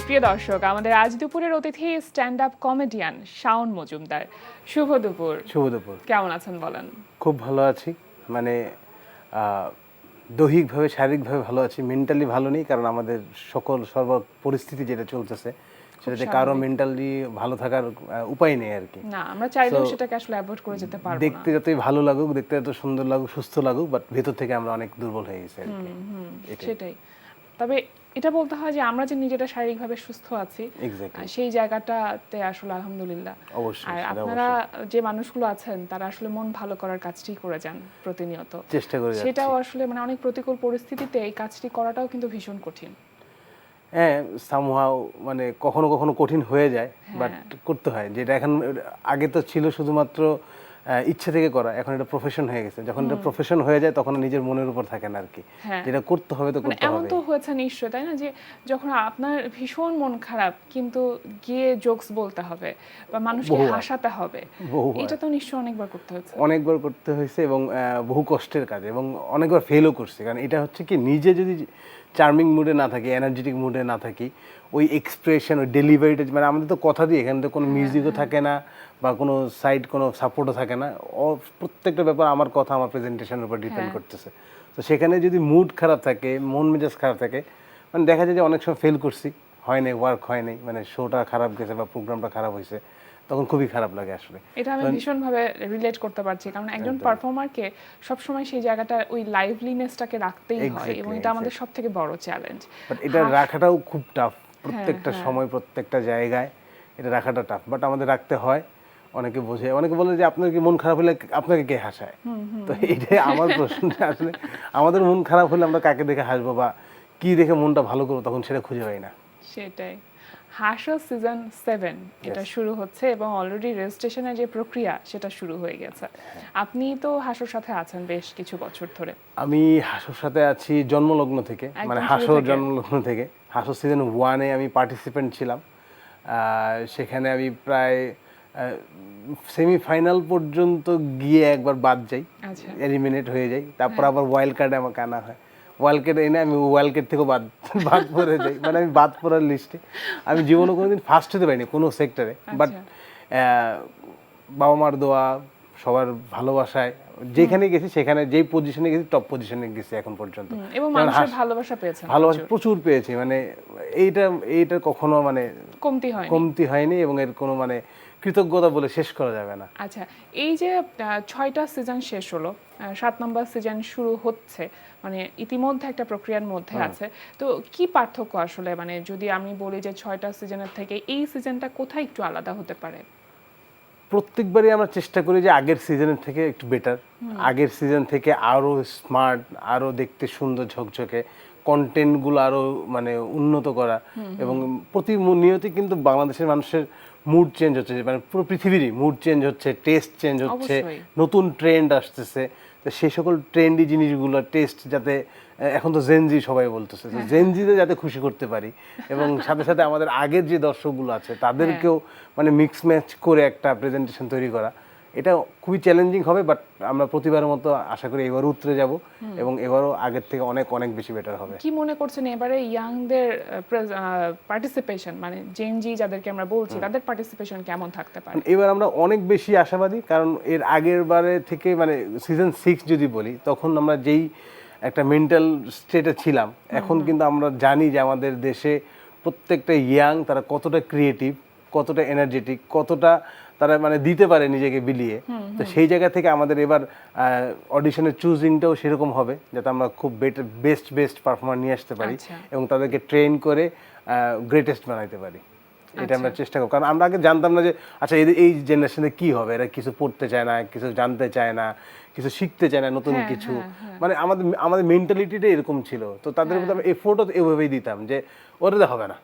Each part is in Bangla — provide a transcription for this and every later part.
প্রিয় দর্শক, আমাদের আজ দুপুরের অতিথি stand up comedian Shaon Majumdar. শুভ দুপুর। শুভ দুপুর। কেমন আছেন বলেন? খুব ভালো আছি, মানে দৈহিকভাবে শারীরিকভাবে ভালো আছি, মেন্টালি ভালো নেই, কারণ আমাদের সর্ব পরিস্থিতি যেটা চলতেছে সেটাতে কারো মেন্টালি ভালো থাকার উপায় নেই আর কি। না, আমরা চাইলেও সেটাকে আসলে অ্যাভয়েড করে যেতে পারবো না। দেখতে যতই ভালো লাগুক, দেখতে যত সুন্দর লাগুক, সুস্থ লাগুক, বাট ভেতর থেকে আমরা অনেক দুর্বল হয়ে গেছি আর কি। সেটাই। তবে এটা বলতে হয় যে আমরা যে নিজেরা শারীরিকভাবে সুস্থ আছি, সেই জায়গাটাতে আসলে আলহামদুলিল্লাহ। আর আপনারা যে মানুষগুলো আছেন তারা আসলে মন ভালো করার কাজটি করে যান প্রতিনিয়ত, চেষ্টা করে যাচ্ছি। সেটাও আসলে মানে অনেক প্রতিকূল পরিস্থিতিতে এই কাজটি করাটাও কিন্তু ভীষণ কঠিন। হ্যাঁ, সামহাও মানে কখনো কখনো কঠিন হয়ে যায়, বাট করতে হয়। যেটা এখন আগে তো ছিল শুধুমাত্র ইচ্ছে থেকে করা, এখন এটা প্রফেশন হয়ে গেছে। যখন এটা প্রফেশন হয়ে যায় তখন নিজের মনের উপর থাকে না আর কি, যেটা করতে হবে তো করতে হবে। এমন তো হয়েছে নিশ্চয়, তাই না, যে যখন আপনার ভীষণ মন খারাপ কিন্তু গিয়ে জোকস বলতে হবে বা মানুষকে হাসাতে হবে, এটা তো নিশ্চয় অনেকবার করতে হয়েছে। অনেকবার করতে হয়েছে এবং বহু কষ্টের কাজ, এবং অনেকবার ফেলও করছি। কারণ এটা হচ্ছে কি, নিজে যদি চার্মিং মুডে না থাকি, এনার্জেটিক মুডে না থাকি, ওই এক্সপ্রেশন, ওই ডেলিভারিটা, মানে আমাদের তো কথা দিয়ে এখানে তো কোনো মিউজিকও থাকে না বা কোনো সাইড কোনো সাপোর্টও থাকে না। প্রত্যেকটা ব্যাপার আমার কথা, আমার প্রেজেন্টেশনের উপর ডিপেন্ড করতেছে। তো সেখানে যদি মুড খারাপ থাকে, মন মেজাজ খারাপ থাকে, মানে দেখা যায় যে অনেক সময় ফেল করছি, হয় নাই, ওয়ার্ক হয় নাই, মানে শোটা খারাপ গেছে বা প্রোগ্রামটা খারাপ হয়েছে, তখন খুবই খারাপ লাগে আসলে। এটা আমি ভীষণভাবে রিলেট করতে পারছি, কারণ একজন পারফর্মারকে সবসময় সেই জায়গাটা, ওই লাইভলিনেসটাকে রাখতেই হয়, এবং এটা আমাদের সবথেকে বড় চ্যালেঞ্জ। বাট এটা রাখাটাও খুব টাফ, প্রত্যেকটা সময় প্রত্যেকটা জায়গায় এটা রাখাটা টাফ, বাট আমাদের রাখতে হয়। অনেকে বোঝে, অনেকে বলে যে আপনার কি মন খারাপ হলে আপনাকে কে হাসায়? তো এইটাই আমার প্রশ্নটা আসলে, আমাদের মন খারাপ হলে আমরা কাকে দেখে হাসবো বা কি দেখে মনটা ভালো করবো, তখন সেটা খুঁজে পাই না। সেটাই। হাসো সিজন 7 এটা শুরু হচ্ছে এবং অলরেডি রেজিস্ট্রেশনের যে প্রক্রিয়া সেটা শুরু হয়ে গেছে। আপনি তো হাসোর সাথে আছেন বেশ কিছু বছর ধরে। আমি হাসোর সাথে আছি জন্মলগ্ন থেকে, মানে হাসোর জন্মলগ্ন থেকে। হাসো সিজন 1-এ আমি পার্টিসিপেন্ট ছিলাম। সেখানে আমি প্রায় সেমিফাইনাল পর্যন্ত গিয়ে একবার বাদ যাই, এলিমিনেট হয়ে যাই। তারপর আবার ওয়াইল্ড কার্ডে আমাকে আনা হয়। ওয়াইল্ড কার্ডে এনে আমি ওয়াইল্ড কার্ড থেকেও বাদ পড়ে যাই, মানে আমি বাদ পড়ার লিস্টে। আমি জীবনে কোনোদিন ফার্স্ট হতে পারিনি কোনো সেক্টরে, বাট বাবা মার দোয়া, সবার ভালোবাসায় যেখানে গেছি, সেখানে যেই পজিশনে গেছি, টপ পজিশনে গেছি এখন পর্যন্ত। এবং মানুষের ভালোবাসা পেয়েছেন? ভালোবাসা প্রচুর পেয়েছি, মানে এইটা কখনো মানে কমতি হয়নি, এবং এর কোনো মানে কৃতজ্ঞতা বলে শেষ করা যাবে না। আচ্ছা, এই যে 6টা সিজন শেষ হলো, 7 নম্বর সিজন শুরু হচ্ছে, মানে ইতিমধ্যে একটা প্রক্রিয়ার মধ্যে আছে, তো কি পার্থক্য আসলে, মানে যদি আমি বলি যে 6টা সিজনের থেকে এই সিজনটা কোথায় একটু আলাদা হতে পারে? প্রত্যেকবারই আমরা চেষ্টা করি যে আগের সিজনের থেকে একটু বেটার, আগের সিজন থেকে আরো স্মার্ট, আরো দেখতে সুন্দর ঝকঝকে, কন্টেন্টগুলো আরো মানে উন্নত করা। এবং প্রতিনিয়তই কিন্তু বাংলাদেশের মানুষের মুড চেঞ্জ হচ্ছে, মানে পুরো পৃথিবীরই মুড চেঞ্জ হচ্ছে, টেস্ট চেঞ্জ হচ্ছে, নতুন ট্রেন্ড আসতেছে। তো সেই সকল ট্রেন্ডি জিনিসগুলো টেস্ট যাতে, এখন তো জেনজি সবাই বলতেছে, জেনজিতে যাতে খুশি করতে পারি, এবং সাথে সাথে আমাদের আগের যে দর্শকগুলো আছে তাদেরকেও মানে মিক্স ম্যাচ করে একটা প্রেজেন্টেশন তৈরি করা, এটা খুবই চ্যালেঞ্জিং হবে। বাট আমরা প্রতিবারের মতো আশা করি এবারও উতরে যাব, এবং এবারও আগের থেকে অনেক অনেক বেশি বেটার হবে। কি মনে করছেন এবারে ইয়াংদের পার্টিসিপেশন, মানে জেনজি যাদেরকে আমরা বলছি, তাদের পার্টিসিপেশন কেমন থাকতে পারে? এবার আমরা অনেক বেশি আশাবাদী, কারণ এর আগের বারে থেকে, মানে সিজন 6 যদি বলি, তখন আমরা যেই একটা মেন্টাল স্টেটে ছিলাম, এখন কিন্তু আমরা জানি যে আমাদের দেশে প্রত্যেকটা ইয়াং তারা কতটা ক্রিয়েটিভ, কতটা এনার্জেটিক, কতটা তারা মানে দিতে পারে নিজেকে বিলিয়ে। তো সেই জায়গা থেকে আমাদের এবার অডিশনের চুজিংটাও সেরকম হবে, যাতে আমরা খুব বেস্ট পারফর্মার নিয়ে আসতে পারি এবং তাদেরকে ট্রেন করে গ্রেটেস্ট বানাইতে পারি। এটা আমরা চেষ্টা করব, কারণ আমরা আগে জানতাম না যে আচ্ছা এই জেনারেশনে কি হবে, এরা কিছু পড়তে চায় না, কিছু জানতে চায় না, কিছু শিখতে চায় না নতুন কিছু, মানে আমাদের মেন্টালিটিটা এরকম ছিল। তো তাদের মধ্যে আমরা এফোর্টও এভাবেই দিতাম যে ওরা হবে না,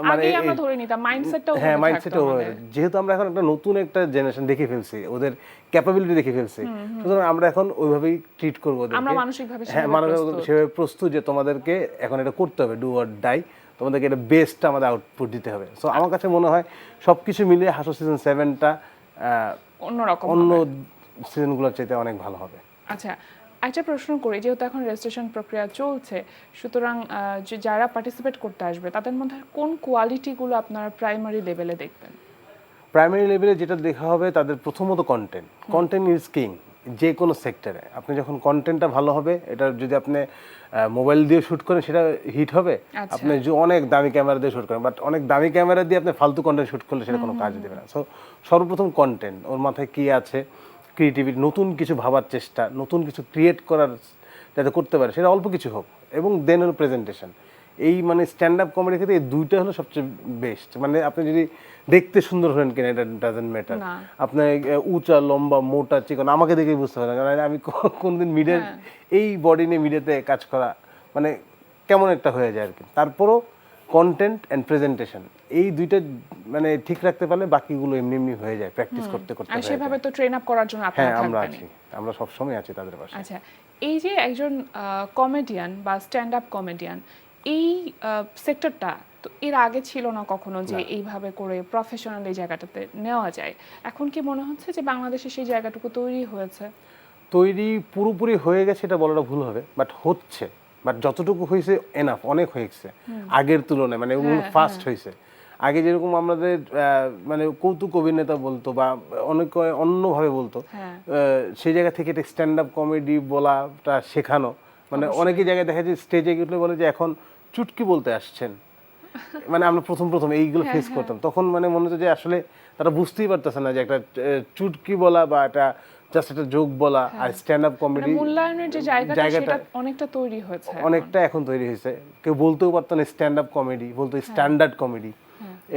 মানে আমরা ধরে নিতাম মাইন্ডসেটটাও, মাইন্ডসেটও, যেহেতু আমরা এখন একটা নতুন একটা জেনারেশন দেখে ফেলছি, ওদের ক্যাপাবিলিটি দেখে ফেলছি, সুতরাং আমরা এখন ওইভাবেই ট্রিট করবো ওদেরকে, আমরা মানসিকভাবে সেভাবে প্রস্তুত যে তোমাদেরকে এখন এটা করতে হবে, ডু অর ডাই, তোমাদেরকে এটা বেস্ট আমাদের আউটপুট দিতে হবে। সো আমার কাছে মনে হয় সবকিছু মিলিয়ে হাসো সিজন 7টা অন্যরকম, অন্য সিজনগুলোর চাইতে অনেক ভালো হবে। আচ্ছা, একটা প্রশ্ন করি, যেহেতু এখন রেজিস্ট্রেশন প্রক্রিয়া চলছে, সুতরাং যারা পার্টিসিপেট করতে আসবে তাদের মধ্যে কোন কোয়ালিটিগুলো আপনারা প্রাইমারি লেভেলে দেখবেন? প্রাইমারি লেভেলে যেটা দেখা হবে তাদের প্রথমত কন্টেন্ট ইজ কিং। যে কোনো সেক্টরে আপনি যখন কন্টেন্টটা ভালো হবে, এটা যদি আপনি মোবাইল দিয়ে শ্যুট করেন সেটা হিট হবে। আপনি যে অনেক দামি ক্যামেরা দিয়ে শ্যুট করেন, বাট অনেক দামি ক্যামেরা দিয়ে আপনি ফালতু কন্টেন্ট শ্যুট করলে সেটা কোনো কাজ দেবে না। সো সর্বপ্রথম কন্টেন্ট, ওর মাথায় কী আছে, ক্রিয়েটিভিটি, নতুন কিছু ভাবার চেষ্টা, নতুন কিছু ক্রিয়েট করার যাতে করতে পারে, সেটা অল্প কিছু হোক, এবং দেন হলো প্রেজেন্টেশন। এই মানে স্ট্যান্ড আপ কমেডির ক্ষেত্রে এই দুইটা হলো সবচেয়ে বেস্ট। মানে আপনি যদি দেখতে সুন্দর হলেন কিনা এটা ডাজেন্ট ম্যাটার, আপনি উঁচা লম্বা মোটা চিকন আমাকে দেখেই বুঝতে পারেন, কারণ আমি কোনদিন মিডিয়ার এই বডি নিয়ে মিডিয়াতে কাজ করা মানে কেমন একটা হয়ে যায় আর কি। তারপরও কন্টেন্ট অ্যান্ড প্রেজেন্টেশন এই দুইটা মানে ঠিক রাখতে পারলে বাকিগুলো এমনি এমনি হয়ে যায়, প্র্যাকটিস করতে করতে। আর সেভাবে তো ট্রেন আপ করার জন্য আপনারা হ্যাঁ আমরা থাকবেন। আছি, আমরা সবসময় আছি তাদের পাশে। আচ্ছা, এই যে একজন কমেডিয়ান বা স্ট্যান্ড আপ কমেডিয়ান, এই সেক্টরটা তো এর আগে ছিল না কখনো যে এইভাবে করে প্রফেশনাল এই জায়গাটাতে নেওয়া যায়। এখন কি মনে হচ্ছে যে বাংলাদেশে সেই জায়গাটুকু তৈরি হয়েছে? তৈরি পুরোপুরি হয়ে গেছে এটা বলাটা ভুল হবে, বাট হচ্ছে। বাট যতটুকু হয়েছে এনাফ, অনেক হয়েছে আগের তুলনায়, মানে ফাস্ট হয়েছে। আগে যেরকম আমাদের মানে কৌতুক অভিনেতা বলতো বা অনেক অন্যভাবে বলতো, সেই জায়গা থেকে এটা স্ট্যান্ড আপ কমেডি বলাটা শেখানো, মানে অনেকেই জায়গায় দেখা যায় স্টেজে গেলে বলে যে এখন চুটকি বলতে আসছেন। মানে আমরা প্রথম এইগুলো ফেস করতাম, তখন মানে মনে হতো যে আসলে তারা বুঝতেই পারতেছে না যে একটা চুটকি বলা বা একটা জাস্ট একটা জোক বলা আর স্ট্যান্ড আপ কমেডি মূল্যায়নের যে জায়গাটা সেটা অনেকটা তৈরি হয়েছে, অনেকটা এখন তৈরি হয়েছে। কেউ বলতেও পারতো না স্ট্যান্ড আপ কমেডি, বলতো স্ট্যান্ডার্ড কমেডি,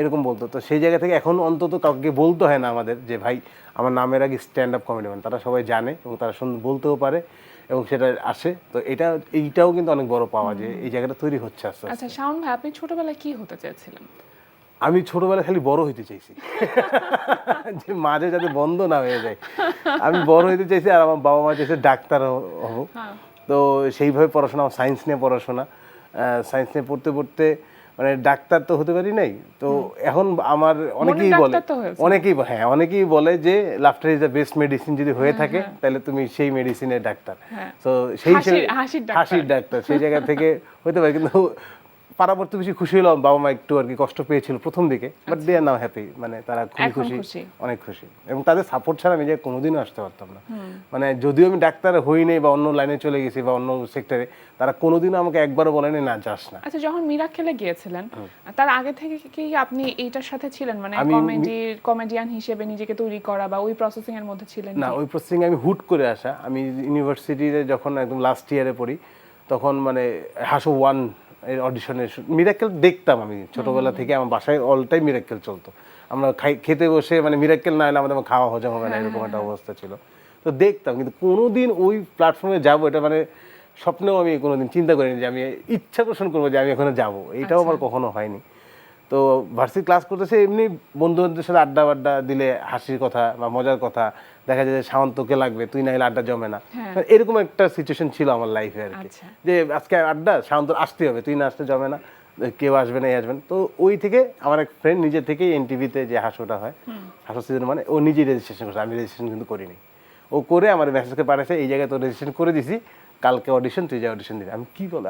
এরকম বলতো। তো সেই জায়গা থেকে এখন অন্তত কাউকে বলতে হয় না আমাদের যে ভাই আমার নামের আগে স্ট্যান্ড আপ কমেডি, মানে তারা সবাই জানে এবং তারা বলতেও পারে এবং সেটা আসে। তো এইটাও কিন্তু অনেক বড় পাওয়া, যে এই জায়গাটা তৈরি হচ্ছে আস্তে আস্তে। আচ্ছা শাওন ভাই, আপনি ছোটবেলায় কি হতে চেয়েছিলেন? আমি ছোটবেলায় খালি বড় হইতে চাইছি, যে মাঝে যাতে বন্ধ না হয়ে যায়। আমি বড় হইতে চাইছি, আর আমার বাবা মা চাইছে ডাক্তার হব। তো সেইভাবে পড়াশোনা, সায়েন্স নিয়ে পড়াশোনা, সায়েন্স নিয়ে পড়তে পড়তে মানে ডাক্তার তো হতে পারি নাই। তো এখন আমার অনেকেই বলে যে laughter is the best medicine, যদি হয়ে থাকে তাহলে তুমি সেই মেডিসিনের ডাক্তার। তো সেই হাসির ডাক্তার, সেই জায়গা থেকে হতে পারে। কিন্তু পাড়া প্রতিবেশী খুশি হলাম, বাবা মা একটু আর কি কষ্ট পেয়েছিল প্রথম দিকে, but they R now happy, মানে তারা খুবই খুশি, অনেক খুশি। এবং তাদের সাপোর্ট ছাড়া আমি যে কোনোদিনও আসতে পারতাম না। মানে যদিও আমি ডাক্তার হই নাই বা অন্য লাইনে চলে গেছি বা অন্য সেক্টরে, তারা কোনোদিনও আমাকে একবারও বলেনি না যাস না। আচ্ছা, যখন মিরাক্কেলে গিয়েছিলেন তার আগে থেকে কি আপনি এইটার সাথে ছিলেন, মানে কমেডিয়ান হিসেবে নিজেকে তৈরি করা বা ওই প্রসেসিং এর মধ্যে ছিলেন? না, ওই প্রসেসিং আমি হুট করে আসা। আমি ইউনিভার্সিটিতে যখন একদম লাস্ট ইয়ারে পড়ি, তখন মানে হাসো ওয়ান এর অডিশনে মিরাক্কেল দেখতাম আমি ছোটবেলা থেকে। আমার বাসায় অল টাইম মিরাক্কেল চলতো। আমরা খেতে বসে মানে মিরাক্কেল না হলে আমাদের খাওয়া হজম হবে না, এরকম একটা অবস্থা ছিল। তো দেখতাম, কিন্তু কোনোদিন ওই প্ল্যাটফর্মে যাবো এটা মানে স্বপ্নেও আমি কোনোদিন চিন্তা করিনি যে আমি ইচ্ছা পোষণ করবো যে আমি এখানে যাবো, এটাও আমার কখনো হয়নি। তো ভার্সিটি ক্লাস করতেছে, এমনি বন্ধু বান্ধবদের সাথে আড্ডা দিলে হাসির কথা বা মজার কথা, দেখা যায় যে শাওন তোকে লাগবে, তুই না হলে আড্ডা জমে না, এরকম একটা সিচুয়েশন ছিল আমার লাইফে আর কি। যে আজকে আড্ডা, শাওন তোর আসতে হবে, তুই না আসতে জমে না, কেউ আসবে না, আসবেন। তো ওই থেকে আমার এক ফ্রেন্ড নিজে থেকেই এনটিভিতে যে হাসোটা হয়, হাসো সিজন মানে, ও নিজেই রেজিস্ট্রেশন করছে, আমি রেজিস্ট্রেশন কিন্তু করিনি। ও করে আমার মেসেজকে পাঠাচ্ছে, এই জায়গায় তো রেজিস্ট্রেশন করে দিছি, কালকে অডিশন, তুই যা অডিশন দিবি। আমি কি বলো,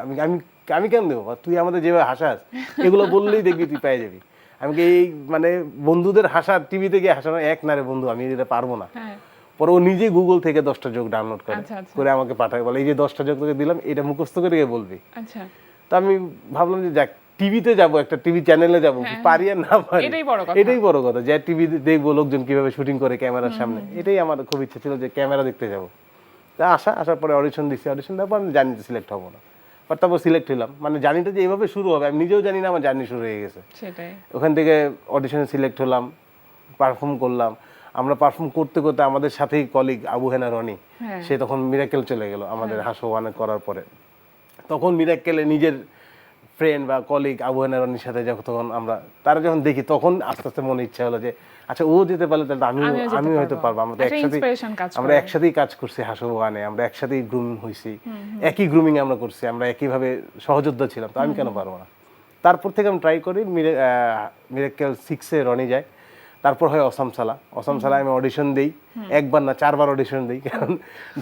আমি কেন দেবো, তুই আমাদের যেভাবে হাসাস এগুলো বললেই দেখবি তুই পেয়ে যাবি। আমি এই মানে বন্ধুদের হাসা, টিভিতে গিয়ে হাসানো এক না রে বন্ধু, আমি এটা পারবো না। পরে ও নিজে গুগল থেকে 10টা জোক ডাউনলোড করে আমাকে পাঠায়, বলে এই যে 10টা জোক তোকে দিলাম, এটা মুখস্থ করে গিয়ে বলবি। তো আমি ভাবলাম যে যাক, টিভিতে যাবো, একটা টিভি চ্যানেলে যাবো, পারি আর না পারি এটাই বড় কথা, যে টিভি দেখবো লোকজন কিভাবে শুটিং করে ক্যামেরার সামনে, এটাই আমার খুব ইচ্ছা ছিল যে ক্যামেরা দেখতে যাবো। আসার পরে অডিশন দিচ্ছি, অডিশন দেওয়ার পর আমি জানি যে সিলেক্ট হবো না, বাট তারপর সিলেক্ট হলাম। মানে জার্নিটা যে এইভাবে শুরু হবে আমি নিজেও জানি না, আমার জার্নি শুরু হয়ে গেছে। ওখান থেকে অডিশনে সিলেক্ট হলাম, পারফর্ম করলাম। আমরা পারফর্ম করতে করতে আমাদের সাথেই কলিগ আবু হেনা রনি, সে তখন মিরাক্কেল চলে গেল আমাদের হাসো ওয়ানে করার পরে। তখন মিরাক্কেলে নিজের ফ্রেন্ড বা কলিগ আবু হেনা রনির সাথে যখন তারা যখন দেখি, তখন আস্তে আস্তে মনে ইচ্ছা হলো যে আচ্ছা ও যেতে পারলে তাহলে আমি হয়তো পারবো। আমরা একসাথেই কাজ করছি হাসো ওয়ানে, আমরা একসাথেই গ্রুমিং হয়েছি, একই গ্রুমিং আমরা করছি, আমরা একইভাবে সহযোদ্ধা ছিলাম, তো আমি কেন পারবো না। তারপর থেকে আমি ট্রাই করি, মিরাক্কেল 6-এ রনি যায়, তারপর হয় অসাম সালা। অসাম সালা আমি অডিশন দিই, একবার না 4বার অডিশন দিই, কারণ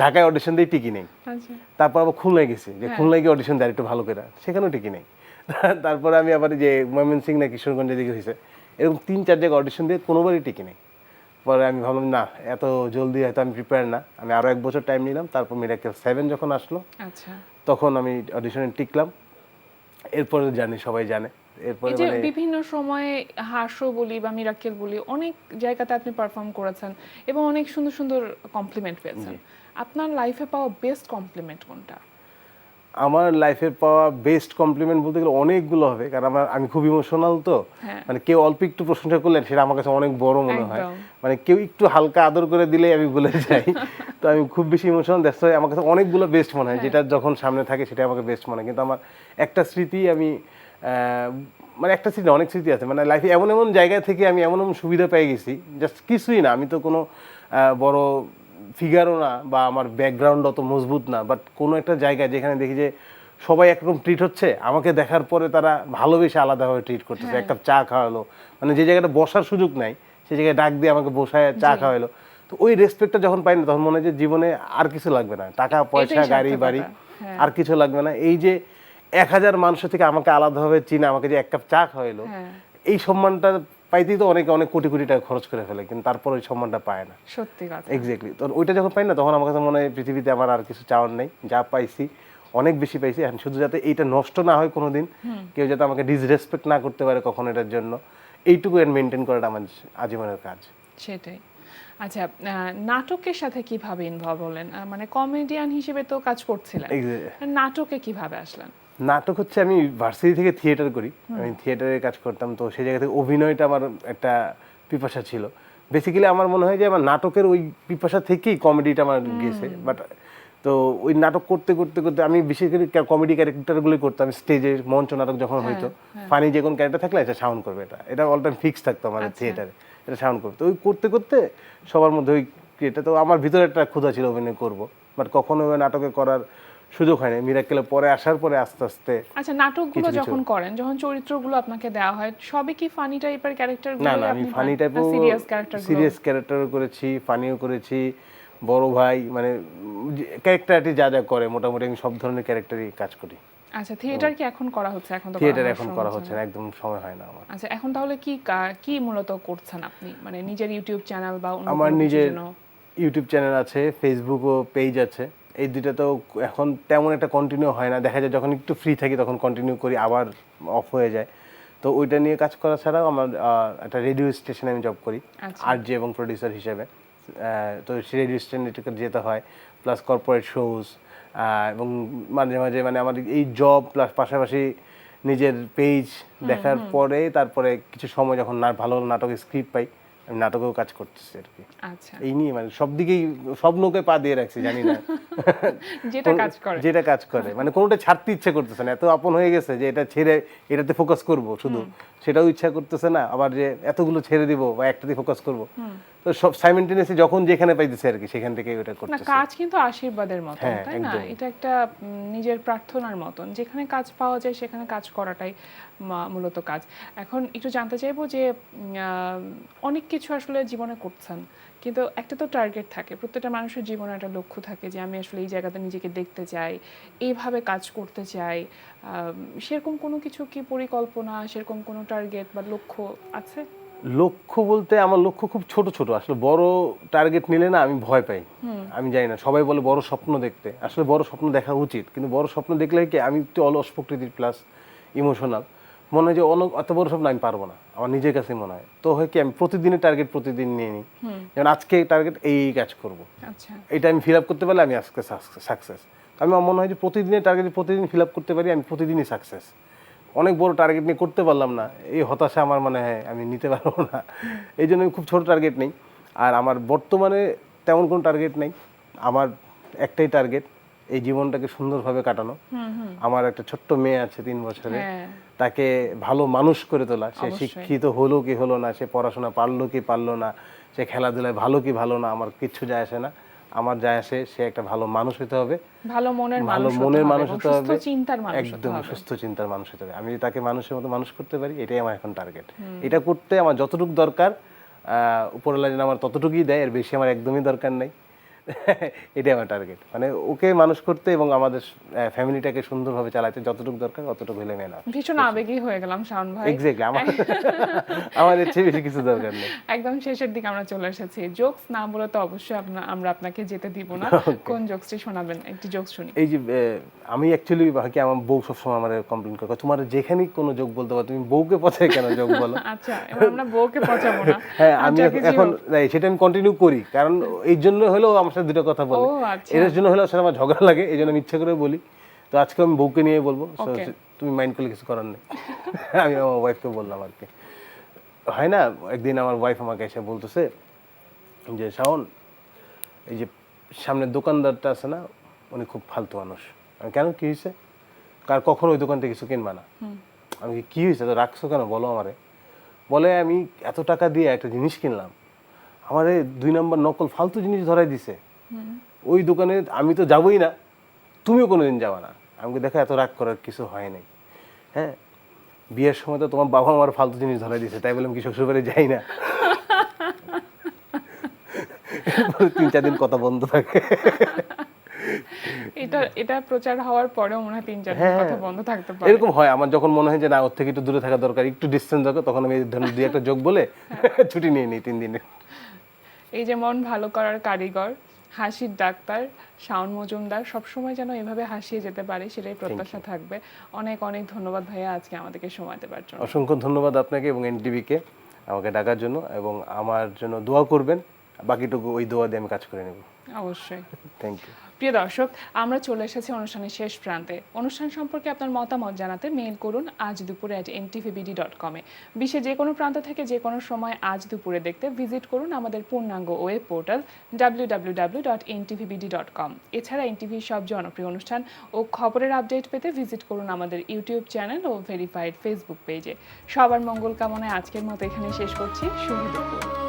ঢাকায় অডিশন দিই টিকি নেই। আচ্ছা তারপর আবার খুলনায় গেছি, যে খুলনায় গিয়ে অডিশন দেয় একটু ভালো করে, সেখানেও টিকি নেই। তারপরে আমি আবার যে ময়মনসিংহ না কিশোরগঞ্জের দিকে হয়েছে, এরকম 3-4 জায়গায় অডিশন দিয়ে কোনোবারই টিকি নেই। পরে আমি ভাবলাম না, এত জলদি হয়তো আমি প্রিপেয়ার না, আমি আরও 1 বছর টাইম নিলাম। তারপর মিরাকেল 7 যখন আসলো, আচ্ছা। তখন আমি অডিশনে টিকলাম। এরপরে জানি, সবাই জানে। এরপরে এই যে মানে বিভিন্ন সময়ে হাস্য বলি বা মিরাকেল বলি, অনেক জায়গাতে আপনি পারফর্ম করেছেন এবং অনেক সুন্দর সুন্দর কমপ্লিমেন্ট পেয়েছেন। আপনার লাইফে পাওয়া বেস্ট কমপ্লিমেন্ট কোনটা? আমার লাইফের পাওয়া বেস্ট কমপ্লিমেন্ট বলতে গেলে অনেকগুলো হবে, কারণ আমি খুব ইমোশনাল তো। হ্যাঁ। মানে কেউ অল্প একটু প্রশংসা করলেন, সেটা আমার কাছে অনেক বড় মনে হয়। একদম। মানে কেউ একটু হালকা আদর করে দিলেই আমি ভুলে যাই। তো আমি খুব বেশি ইমোশনাল, দ্যাটস ওয়াই আমার কাছে অনেকগুলো বেস্ট মনে হয়, যেটা যখন সামনে থাকে সেটা আমাকে বেস্ট মনে হয়। কিন্তু আমার একটা স্মৃতি আমি মানে একটা স্মৃতি, অনেক স্মৃতি আছে। মানে লাইফে এমন এমন জায়গা থেকে আমি এমন এমন সুবিধা পেয়ে গেছি, জাস্ট কিছুই না, আমি তো কোনো বড় ফিগারও না, বা আমার ব্যাকগ্রাউন্ড অত মজবুত না, বাট কোনো একটা জায়গায় যেখানে দেখি যে সবাই একরকম ট্রিট হচ্ছে, আমাকে দেখার পরে তারা ভালোবেসে আলাদাভাবে ট্রিট করতেছে। এক কাপ চা খাওয়ালো, মানে যে জায়গাটা বসার সুযোগ নাই সেই জায়গায় ডাক দিয়ে আমাকে বসায় চা খাওয়ালো। তো ওই রেসপেক্টটা যখন পাই না, তখন মনে হয় যে জীবনে আর কিছু লাগবে না, টাকা পয়সা গাড়ি বাড়ি আর কিছু লাগবে না। এই যে 1000 মানুষের থেকে আমাকে আলাদাভাবে চিনে আমাকে যে 1 কাপ চা খাওয়ালো, এই সম্মানটা পাইতেই তো অনেকে অনেক কোটি কোটি টাকা খরচ করে ফেলে, কিন্তু তারপর ওই সম্মানটা পায় না। সত্যি কথা। এক্স্যাক্টলি। তো ওইটা যখন পাই না, তখন আমার কাছে মনে হয় পৃথিবীতে আমার আর কিছু চাওয়ার নেই, যা পাইছি অনেক বেশি পাইছি। এখন শুধু যাতে এইটা নষ্ট না হয় কোনোদিন, কেউ যাতে আমাকে ডিসরেসপেক্ট না করতে পারে কখনো এটার জন্য, এইটুকু মেনটেন করাটা আমার আজীবনের কাজ। সেটাই। আচ্ছা, নাটকের সাথে কিভাবে ইনভলভ হলেন? মানে কমেডিয়ান হিসেবে তো কাজ করছিলেন, নাটকে কিভাবে আসলেন? নাটক হচ্ছে, আমি ভার্সিটি থেকে থিয়েটার করি, আমি থিয়েটারে কাজ করতাম। তো সেই জায়গা থেকে অভিনয়টা আমার একটা পিপাসা ছিল। বেসিক্যালি আমার মনে হয় যে আমার নাটকের ওই পিপাসা থেকেই কমেডিটা আমার গেছে। বাট তো ওই নাটক করতে করতে করতে আমি বিশেষ করে কমেডি ক্যারেক্টারগুলোই করতাম। স্টেজে মঞ্চ নাটক যখন হইতো, ফানি যে কোনো ক্যারেক্টার থাকলে এটা সাউন্ড করবে, এটা অল টাইম ফিক্স থাকতো আমাদের থিয়েটারে, এটা সাউন্ড করবে। তো ওই করতে করতে সবার মধ্যে ওই এটা, তো আমার ভিতরে একটা ক্ষুধা ছিল অভিনয় করব, বাট কখনো ওই নাটকে করার সুযোগ হয়নি। মিরাকেলে পরে আসার পরে আস্তে আস্তে। আচ্ছা, নাটকগুলো যখন করেন, যখন চরিত্রগুলো আপনাকে দেওয়া হয়, সবই কি ফানি টাইপের ক্যারেক্টারগুলো? না না, আমি ফানি টাইপও, সিরিয়াস ক্যারেক্টারও করেছি, ফানিও করেছি, বড় ভাই, মানে ক্যারেক্টারটি যা যা করে মোটামুটি আমি সব ধরনের ক্যারেক্টারই কাজ করি। আচ্ছা, থিয়েটার কি এখন করা হচ্ছে? এখন তো থিয়েটার এখন করা হচ্ছে না, একদম সময় হয় না আমার। আচ্ছা, এখন তাহলে কি মূলত করছেন আপনি? মানে নিজের ইউটিউব চ্যানেল বা অন্য আমার কোনো নিজের কিছুর জন্য? ইউটিউব চ্যানেল আছে, ফেসবুকও পেজ আছে। এই দুইটাতেও এখন তেমন একটা কন্টিনিউ হয় না, দেখা যায় যখন একটু ফ্রি থাকি তখন কন্টিনিউ করি, আবার অফ হয়ে যায়। তো ওইটা নিয়ে কাজ করা ছাড়াও আমার একটা রেডিও স্টেশনে আমি জব করি, আরজে এবং প্রডিউসার হিসেবে। তো সেই রেডিও স্টেশনে যেতে হয়, প্লাস কর্পোরেট শোজ, এবং মাঝে মাঝে মানে আমার এই জব প্লাস পাশাপাশি নিজের পেজ দেখার পরে তারপরে কিছু সময় যখন ভালো নাটকের স্ক্রিপ্ট পাই, আমি নাটকেও কাজ করতেছি আর কি। আচ্ছা, এই নিয়ে মানে সব দিকেই, সব নৌকায় পা দিয়ে রাখছি, জানি না যেটা কাজ করে, মানে কোনোটা ছাড়তে ইচ্ছে করতেছে না, এত আপন হয়ে গেছে যে এটা ছেড়ে এটাতে ফোকাস করব শুধু, সেটাও ইচ্ছা করতেছে না। আবার যে এতগুলো ছেড়ে দিব বা একটাতে ফোকাস করব, তো সব সাইমেন্টেনিয়াসলি যখন যেখানে পাইতেছে আর কি, সেখান থেকে ওটা না, করতেছে। কাজ কিন্তু আশীর্বাদের মতন, তাই না? এটা একটা নিজের প্রার্থনার মতন, যেখানে কাজ পাওয়া যায় সেখানে কাজ করাটাই মূলত কাজ। এখন একটু জানতে চাইবো যে অনেক কিছু আসলে জীবনে করছেন, কিন্তু একটা তো টার্গেট থাকে, প্রত্যেকটা মানুষের জীবনে একটা লক্ষ্য থাকে যে আমি আসলে এই জায়গাতে নিজেকে দেখতে চাই, এইভাবে কাজ করতে চাই। সেরকম কোনো কিছু কি পরিকল্পনা, সেরকম কোনো টার্গেট বা লক্ষ্য আছে? লক্ষ্য বলতে আমার লক্ষ্য খুব ছোট ছোট, আসলে বড় টার্গেট নিলে না আমি ভয় পাই। আমি জানি না, সবাই বলে বড় স্বপ্ন দেখতে, আসলে বড় স্বপ্ন দেখা উচিত, কিন্তু বড় স্বপ্ন দেখলে কি, আমি একটু অলস প্রকৃতির প্লাস ইমোশনাল, মনে হয় যে এত বড় স্বপ্ন আমি পারবো না, আমার নিজের কাছে মনে হয়। তো হয় কি, আমি প্রতিদিনের টার্গেট প্রতিদিন নিয়ে নিই, যেমন আজকে টার্গেট এই কাজ করব, আচ্ছা, এটা আমি ফিল আপ করতে পারলে আমি আজকে সাকসেস। আমি আমার মনে হয় যে প্রতিদিনের টার্গেট প্রতিদিন ফিল আপ করতে পারি, আমি প্রতিদিনই সাকসেস। অনেক বড় টার্গেট নিয়ে করতে পারলাম না, এই হতাশা আমার মনে হয় আমি নিতে পারবো না, এই জন্য আমি খুব ছোট টার্গেট নেই। আর আমার বর্তমানে তেমন কোনো টার্গেট নেই, আমার একটাই টার্গেট, এই জীবনটাকে সুন্দরভাবে কাটানো। আমার একটা ছোট্ট মেয়ে আছে 3 বছরে, তাকে ভালো মানুষ করে তোলা। সে শিক্ষিত হলো কি হলো না, সে পড়াশোনা পারলো কি পারলো না, সে খেলাধুলায় ভালো কি ভালো না, আমার কিচ্ছু যায় আসে না। আমার যায় আসে সে একটা ভালো মানুষ হতে হবে, ভালো মনের মানুষ হতে হবে, একদম সুস্থ চিন্তার মানুষ হতে হবে। আমি যদি তাকে মানুষের মতো মানুষ করতে পারি, এটাই আমার এখন টার্গেট। এটা করতে আমার যতটুকু দরকার উপরওয়ালা যেন আমার ততটুকুই দেয়, এর বেশি আমার একদমই দরকার নেই। এটাই আমার টার্গেট, মানে ওকে মানুষ করতে এবং আমাদের ফ্যামিলিটাকে সুন্দরভাবে চালাতে যতটুকু দরকার ততটুকু হলে মেয়ে না। ভীষণ আবেগী হয়ে গেলাম শাওন ভাই। এক্স্যাক্টলি, আমার এর চেয়ে বেশি কিছু দরকার নেই। একদম শেষের দিকে আমরা চলে এসেছি। জোকস না বলে তো অবশ্যই আমরা আপনাকে যেতে দিব না। কোন জোকসটি শোনাবেন? একটি জোকস শুনি। এই যে আমি অ্যাকচুয়ালি কি আমার বউ সবসময় আমার কমপ্লেন করে, তোমার যেখানেই কোনো জোক বলতে পারো, তুমি বউকে পচায় কেন জোক বলো? আচ্ছা, এবার আমরা বউকে পচাবো না। হ্যাঁ, আমি আচ্ছা, কিছু এখন হোক। সেটা আমি কন্টিনিউ করি, কারণ এই জন্য হলেও আমার সাথে দুটো কথা বলে, ও আচ্ছা। এর জন্য হলেও আসলে আমার ঝগড়া লাগে, এই জন্য আমি ইচ্ছা করে বলি। তো আজকে আমি বউকে নিয়ে বলবো, So, Okay. তুমি মাইন্ড করলে কিছু করার নেই। আমি আমার ওয়াইফকে বললাম আর কি। হয় না, একদিন আমার ওয়াইফ আমাকে এসে বলতেছে যে শাওন, এই যে সামনের দোকানদারটা আছে না, উনি খুব ফালতু মানুষ। আমি কেন, কি হয়েছে? কার কখনো ওই দোকান থেকে কিছু কিনবা না। আমি কি হয়েছে, তো রাখছো কেন বলো আমারে? বলে আমি এত টাকা দিয়ে একটা জিনিস কিনলাম, আমারে 2 নম্বর নকল ফালতু জিনিস ধরাই দিছে। ওই দোকানে আমি তো যাবোই না, তুমিও কোনোদিন যাবা না। আমাকে দেখো, এত রাগ করার কিছু হয় নাই। হ্যাঁ, বিয়ের সময় তো তোমার বাবা আমার ফালতু জিনিস ধরাই দিছে, তাই বললাম কি শ্বশুরবাড়ি যাই না। 3-4 দিন কথা বন্ধ থাকে। এটা প্রচার হওয়ার পরেও মনে হয় 3-4 দিন কথা বন্ধ থাকতে পারে। এরকম হয়, আমার যখন মনে হয় যে না, ওর থেকে একটু দূরে থাকা দরকার, একটু ডিস্টেন্স দরকার, তখন আমি ধরুন 2-1টা যোগ বলে ছুটি নিয়ে নিই 3 দিনে। এই যে মন ভালো করার কারিগর, হাসির ডাক্তার শাওন মজুমদার সবসময় যেন এভাবে হাসিয়ে যেতে পারে, সেটাই প্রত্যাশা থাকবে। অনেক অনেক ধন্যবাদ ভাইয়া আজকে আমাদেরকে সময় দেওয়ার জন্য। অসংখ্য ধন্যবাদ আপনাকে এবং এনটিভিকে আমাকে ডাকার জন্য, এবং আমার জন্য দোয়া করবেন, বাকিটুকু ওই দোয়া দিয়ে আমি কাজ করে নেব। অবশ্যই। Thank you. প্রিয় দর্শক, আমরা চলে এসেছি অনুষ্ঠানের শেষ প্রান্তে। অনুষ্ঠান সম্পর্কে আপনার মতামত জানাতে মেইল করুন আজ দুপুরে @ntvbd.com-এ। বিশ্বের যে কোনো প্রান্ত থেকে যে কোনো সময় আজ দুপুরে দেখতে ভিজিট করুন আমাদের পূর্ণাঙ্গ ওয়েব পোর্টাল www.ntvbd.com। এছাড়া এনটিভির সব জনপ্রিয় অনুষ্ঠান ও খবরের আপডেট পেতে ভিজিট করুন আমাদের ইউটিউব চ্যানেল ও ভেরিফাইড ফেসবুক পেজে। সবার মঙ্গল কামনায় আজকের মতো এখানে শেষ করছি। শুভ দুপুর।